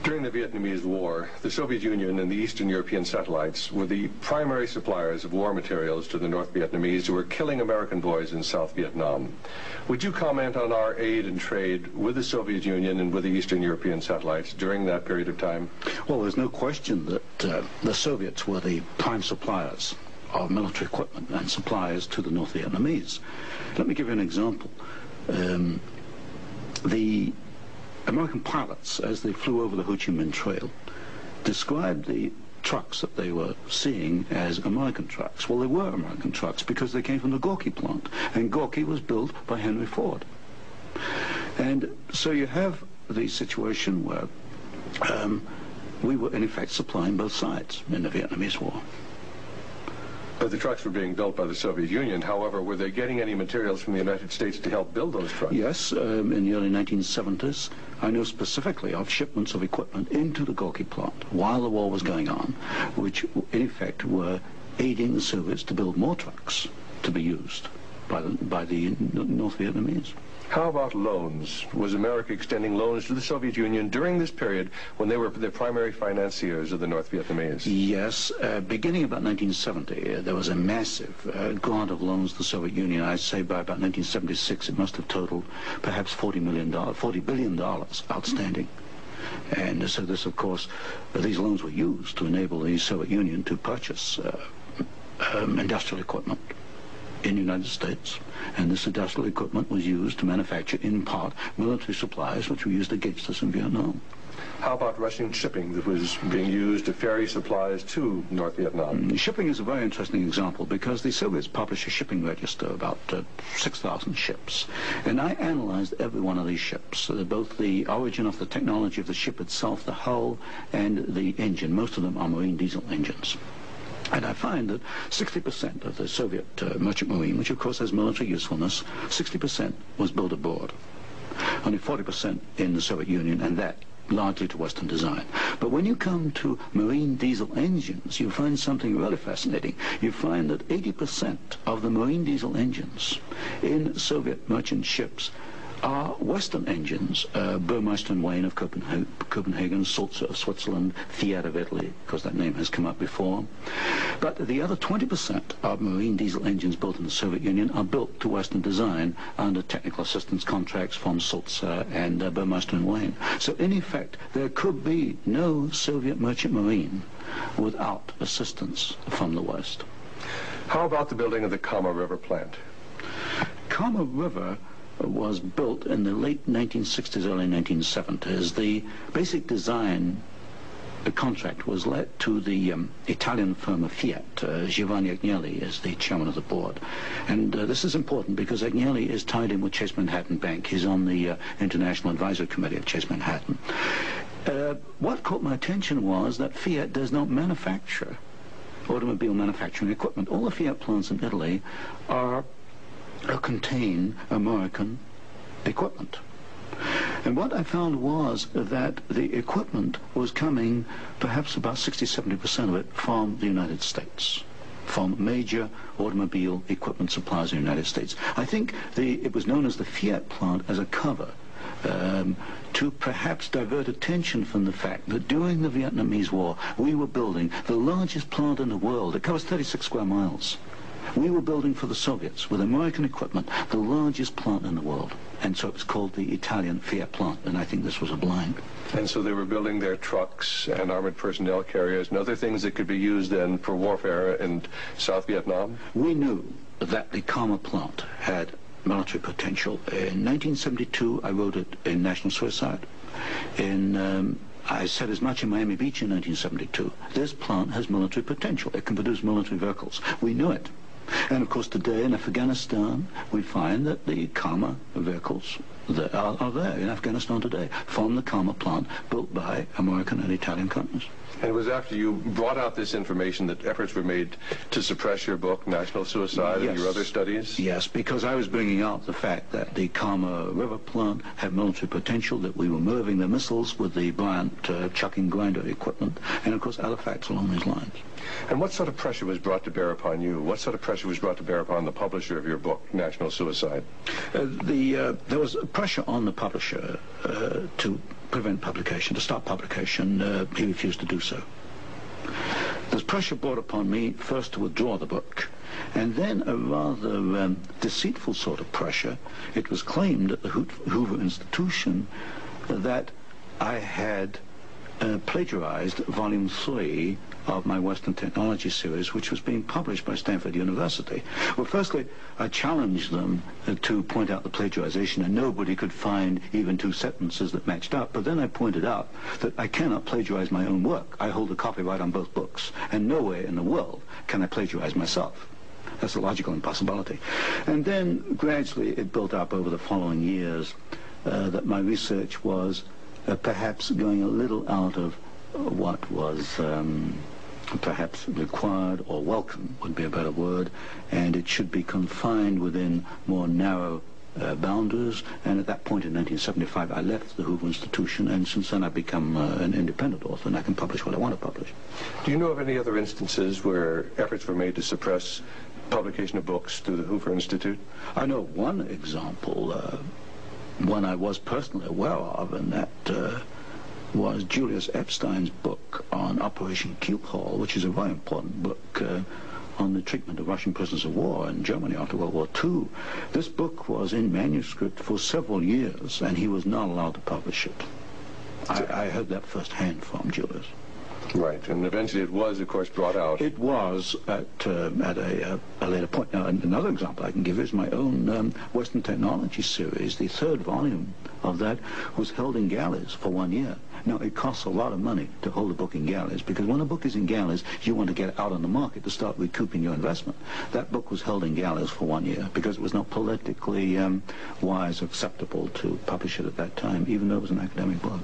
During the Vietnamese War, the Soviet Union and the Eastern European satellites were the primary suppliers of war materials to the North Vietnamese who were killing American boys in South Vietnam. Would you comment on our aid and trade with the Soviet Union and with the Eastern European satellites during that period of time? Well, there's no question that the Soviets were the prime suppliers of military equipment and suppliers to the North Vietnamese. Let me give you an example. The American pilots, as they flew over the Ho Chi Minh Trail, described the trucks that they were seeing as American trucks. Well, they were American trucks because they came from the Gorky plant, and Gorky was built by Henry Ford. And so you have the situation where we were in effect supplying both sides in the Vietnamese War. But the trucks were being built by the Soviet Union. However, were they getting any materials from the United States to help build those trucks? Yes, in the early 1970s, I know specifically of shipments of equipment into the Gorky plant while the war was going on, which in effect were aiding the Soviets to build more trucks to be used by the North Vietnamese. How about loans? Was America extending loans to the Soviet Union during this period when they were the primary financiers of the North Vietnamese? Yes. Beginning about 1970, there was a massive grant of loans to the Soviet Union. I'd say by about 1976, it must have totaled perhaps $40 billion outstanding. And so this, of course, these loans were used to enable the Soviet Union to purchase industrial equipment in the United States, and this industrial equipment was used to manufacture, in part, military supplies which were used against us in Vietnam. How about Russian shipping that was being used to ferry supplies to North Vietnam? Shipping is a very interesting example because the Soviets published a shipping register about 6,000 ships, and I analyzed every one of these ships, both the origin of the technology of the ship itself, the hull, and the engine. Most of them are marine diesel engines. And I find that 60% of the Soviet merchant marine, which of course has military usefulness, 60% was built abroad. Only 40% in the Soviet Union, and that largely to Western design. But when you come to marine diesel engines, you find something really fascinating. You find that 80% of the marine diesel engines in Soviet merchant ships are Western engines, Burmeister and Wain of Copenhagen, Sulzer of Switzerland, Fiat of Italy, because that name has come up before. But the other 20% of marine diesel engines built in the Soviet Union are built to Western design under technical assistance contracts from Sulzer and Burmeister and Wain. So in effect, there could be no Soviet merchant marine without assistance from the West. How about the building of the Kama River plant? Kama River was built in the late 1960s, early 1970s. The basic design contract was let to the Italian firm of Fiat. Giovanni Agnelli is the chairman of the board. And this is important because Agnelli is tied in with Chase Manhattan Bank. He's on the International Advisory Committee of Chase Manhattan. What caught my attention was that Fiat does not manufacture automobile manufacturing equipment. All the Fiat plants in Italy contain American equipment. And what I found was that the equipment was coming, perhaps about 60-70% of it, from the United States, from major automobile equipment suppliers in the United States. I think it was known as the Fiat plant as a cover to perhaps divert attention from the fact that during the Vietnamese War we were building the largest plant in the world. It covers 36 square miles. We were building for the Soviets, with American equipment, the largest plant in the world. And so it was called the Italian Fiat plant, and I think this was a blind. And so they were building their trucks and armored personnel carriers and other things that could be used then for warfare in South Vietnam? We knew that the Kama plant had military potential. In 1972, I wrote it in National Suicide. I said as much in Miami Beach in 1972. This plant has military potential. It can produce military vehicles. We knew it. And of course today in Afghanistan we find that the Kama vehicles that are there in Afghanistan today from the Kama plant built by American and Italian companies. And it was after you brought out this information that efforts were made to suppress your book, National Suicide, Yes. and your other studies? Yes, because I was bringing out the fact that the Kama River plant had military potential, that we were moving the missiles with the Bryant chucking grinder equipment, and of course other facts along these lines. And what sort of pressure was brought to bear upon you? What sort of pressure was brought to bear upon the publisher of your book, National Suicide? There was pressure on the publisher to prevent publication, to stop publication. He refused to do so. There's pressure brought upon me first to withdraw the book, and then a rather deceitful sort of pressure. It was claimed at the Hoover Institution that I had plagiarized Volume 3 of my Western Technology series, which was being published by Stanford University. Well, firstly, I challenged them to point out the plagiarization, and nobody could find even 2 sentences that matched up. But then I pointed out that I cannot plagiarize my own work. I hold the copyright on both books, and nowhere in the world can I plagiarize myself. That's a logical impossibility. And then gradually it built up over the following years that my research was perhaps going a little out of what was perhaps required or welcome would be a better word, and it should be confined within more narrow boundaries. And at that point in 1975 I left the Hoover Institution, and since then I've become an independent author, and I can publish what I want to publish. Do you know of any other instances where efforts were made to suppress publication of books through the Hoover Institute? I know one example, one I was personally aware of, and that was Julius Epstein's book on Operation Keelhaul, which is a very important book on the treatment of Russian prisoners of war in Germany after World War II. This book was in manuscript for several years, and he was not allowed to publish it. I heard that firsthand from Julius. Right, and eventually it was, of course, brought out. It was at a later point. Now, another example I can give is my own Western Technology series. The 3rd volume of that was held in galleys for 1 year. Now, it costs a lot of money to hold a book in galleys, because when a book is in galleys, you want to get out on the market to start recouping your investment. That book was held in galleys for 1 year because it was not politically wise or acceptable to publish it at that time, even though it was an academic book.